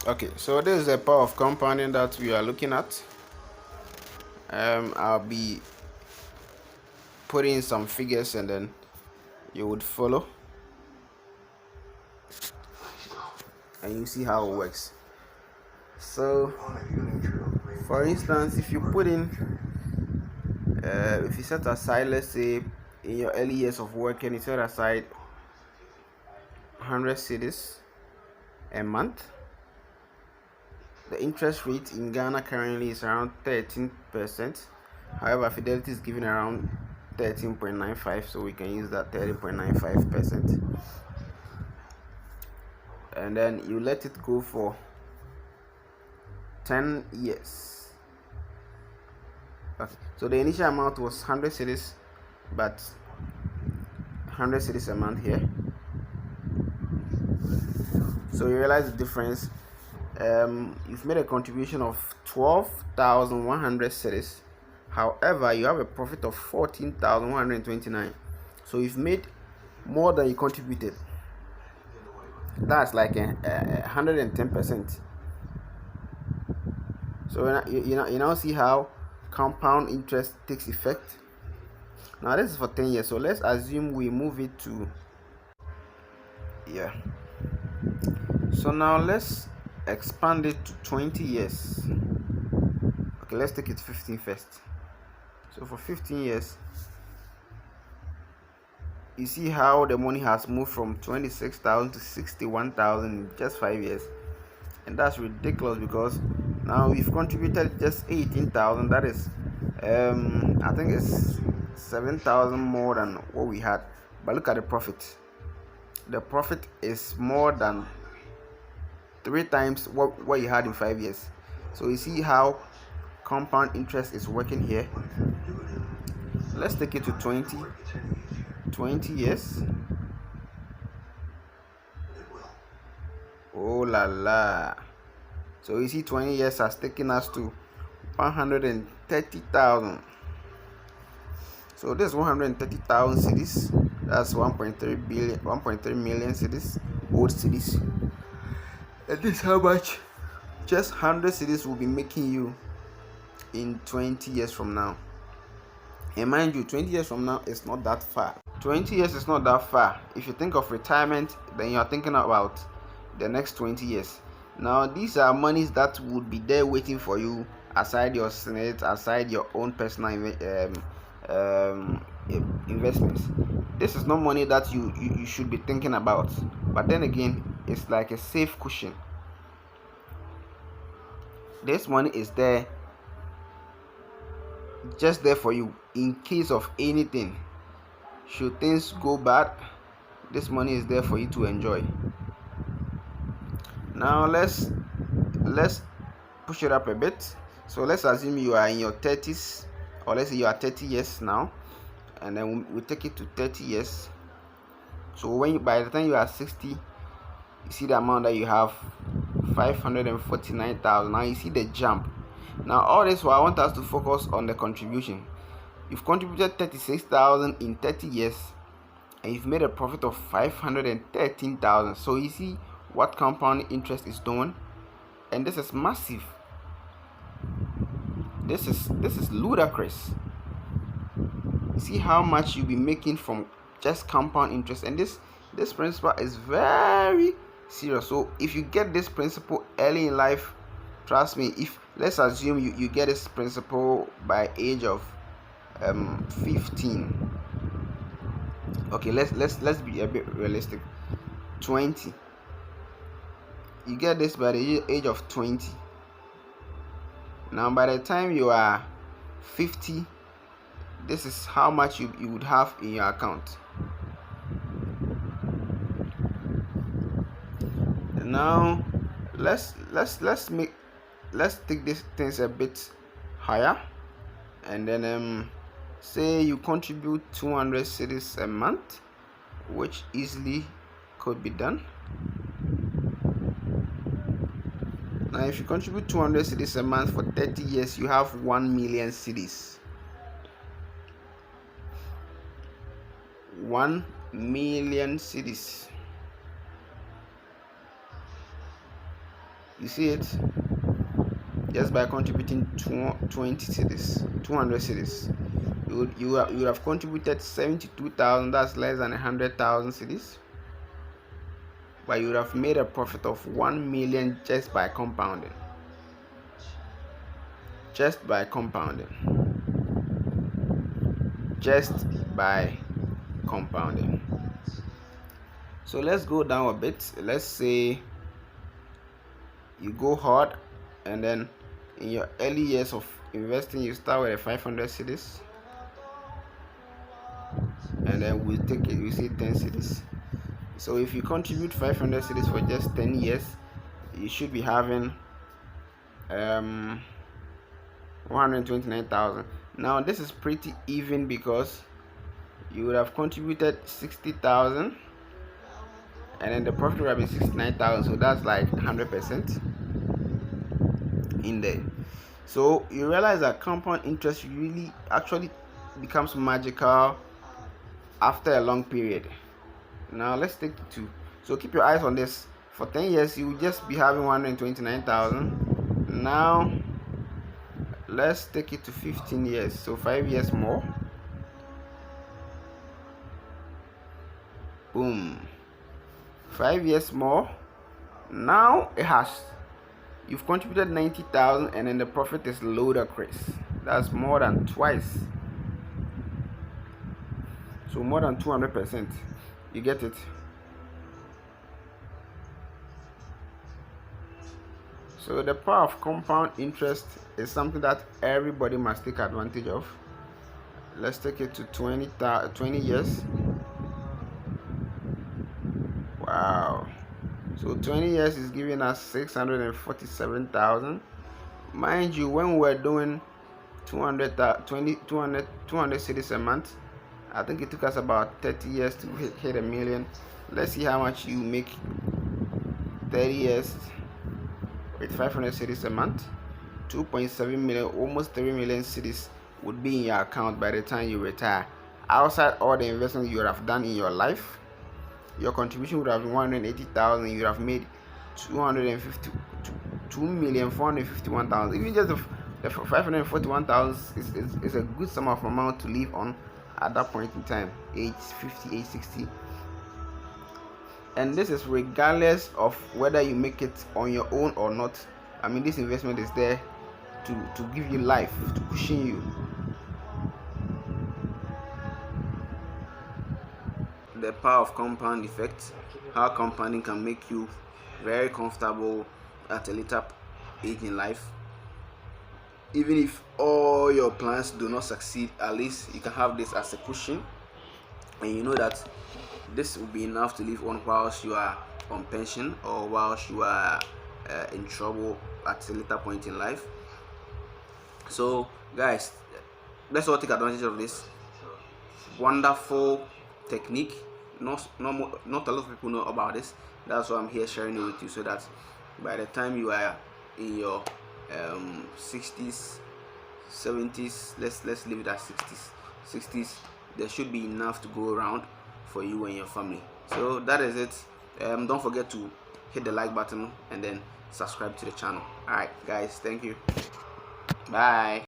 Okay, so this is the power of compounding that we are looking at. I'll be putting some figures and then you would follow and you see how it works. So for instance, if you put in if you set aside, let's say in your early years of working, you set aside 100 cedis a month. The interest rate in Ghana currently is around 13%. However, Fidelity is giving around 13.95, so we can use that 13.95%. And then you let it go for 10 years. Okay, so the initial amount was 100 cedis, but 100 cedis a month here. So you realize the difference. You've made a contribution of 12,100 cedis. However, you have a profit of 14,129. So you've made more than you contributed. That's like 110%. So you now see how compound interest takes effect. Now this is for 10 years. So let's assume we move it to, yeah. So now let's expand it to 20 years. Okay, let's take it 15 first. So for 15 years, you see how the money has moved from 26,000 to 61,000 in just 5 years. And that's ridiculous because now we've contributed just 18,000. That is I think it's 7,000 more than what we had. But look at the profit. The profit is more than 3 times what you had in 5 years. So you see how compound interest is working here. Let's take it to 20 years. Oh la la. So you see 20 years has taken us to 130,000. So this 130,000 cedis, that's 1.3 million cedis, old cedis. And this is how much just 100 cedis will be making you in 20 years from now. And mind you, 20 years from now is not that far. 20 years is not that far. If you think of retirement, then you are thinking about the next 20 years. Now these are monies that would be there waiting for you aside your senate, aside your own personal investments. This is not money that you should be thinking about, but then again, it's like a safe cushion. This money is there, just there for you in case of anything. Should things go bad, this money is there for you to enjoy. Now let's push it up a bit. So let's assume you are in your 30s, or let's say you are 30 years now, and then we take it to 30 years. So by the time you are 60, you see the amount that you have, 549,000. Now you see the jump. Now all this while I want us to focus on the contribution. You've contributed 36,000 in 30 years, and you've made a profit of 513,000. So you see what compound interest is doing, and this is massive. This is ludicrous. See how much you'll be making from just compound interest, and this principle is very serious. So if you get this principle early in life, trust me, if let's assume you get this principle by age of 15. Okay, let's be a bit realistic. 20. You get this by the age of 20. Now by the time you are 50, this is how much you would have in your account. And now let's take these things a bit higher, and then say you contribute 200 cedis a month, which easily could be done. Now if you contribute 200 cedis a month for 30 years, you have 1 million cedis. 1 million cedis. You see it? Just by contributing 20 cedis, 200 cedis, you would have contributed 72,000. That's less than 100,000 cedis, but you would have made a profit of 1 million just by compounding. Just by compounding. Just by compounding. So let's go down a bit. Let's say you go hard, and then in your early years of investing you start with a 500 cedis, and then we take it, we say 10 cedis. So if you contribute 500 cedis for just 10 years, you should be having 129,000. Now this is pretty even because you would have contributed 60,000, and then the profit would have been 69,000. So that's like 100% in there. So you realize that compound interest really actually becomes magical after a long period. Now let's take it to, so keep your eyes on this. For 10 years you will just be having 129,000. Now let's take it to 15 years, so 5 years more. Boom. 5 years more. Now you've contributed 90,000, and then the profit is ludicrous. That's more than twice. So more than 200%. You get it? So the power of compound interest is something that everybody must take advantage of. Let's take it to 20 years. Wow. So 20 years is giving us 647,000. Mind you, when we were doing 200 cedis a month, I think it took us about 30 years to hit a million. Let's see how much you make 30 years with 500 cedis a month. 2.7 million, almost 3 million cedis would be in your account by the time you retire. Outside all the investments you would have done in your life, your contribution would have been 180,000. You would have made 2,451,000. Even just the 541,000 is a good sum of amount to live on at that point in time, age 50, age 60. And this is regardless of whether you make it on your own or not. I mean, this investment is there to give you life, to cushion you. The power of compound effect, how compounding can make you very comfortable at a later age in life. Even if all your plans do not succeed, at least you can have this as a cushion, and you know that this will be enough to live on whilst you are on pension or whilst you are in trouble at a later point in life. So guys, let's all take advantage of this wonderful technique. Not a lot of people know about this. That's why I'm here sharing it with you, so that by the time you are in your 60s, 70s, let's leave it at 60s, there should be enough to go around for you and your family. So that is it. Don't forget to hit the like button and then subscribe to the channel. Alright guys, thank you. Bye.